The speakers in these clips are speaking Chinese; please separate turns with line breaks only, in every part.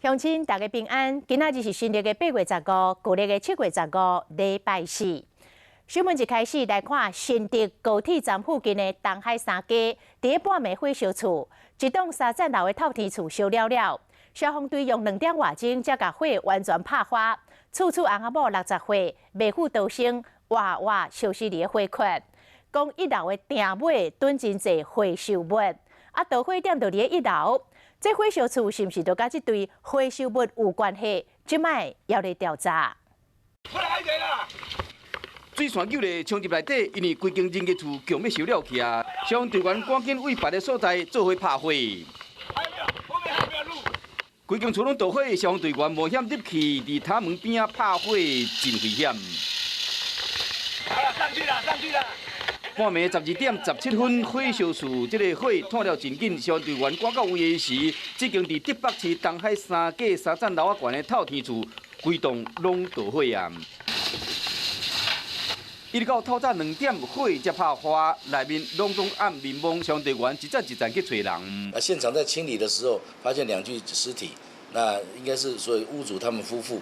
乡亲大家平安，今仔日是新历的8月15，旧历的7月15，礼拜四。新闻一开始来看新竹高铁站附近的东海三街，伫半暝火烧厝，一栋3层楼的透天厝烧了了。消防队用2点外钟才把火完全拍花。厝翁仔某60岁，妹夫逃生，活活烧死伫火窟。讲1楼的店尾囤真侪火烧物，导火点就伫1楼。这火烧厝是毋是就甲这对火烧物有关系？即摆要来调查。
水线救咧冲入内底，因为规间人家厝强要烧了去啊！消防队员赶紧为别个所在做伙拍火。规间厝拢着火，消防队员冒险入去，伫塔门边啊拍火，真危险。
上去了，上去了！
半暝12点17分，火烧厝，这个火炭了真紧。消防队员赶到位的时，这间伫竹北市东海三街3层楼高的透天厝，规栋拢着火啊！一直到透早2点，火才拍花，内面拢暗迷蒙，消防队员一站一站去找人。
现场在清理的时候，发现2具尸体，那应该是所以屋主他们夫妇。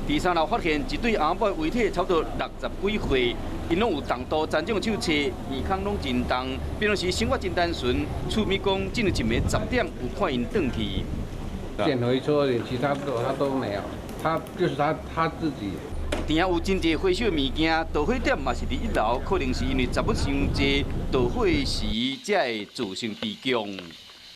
第3楼发现一对阿伯遗体，差不多60几岁，因拢有重度残障手册，面孔拢真重，平常时生活真单纯。厝边讲，进入一暝10点有看因转去。
捡回说其他他都没有，他就是他自己。
店有真侪火烧的物件，导火点嘛是伫1楼，可能是因为杂物伤济，导火时才会造成悲剧。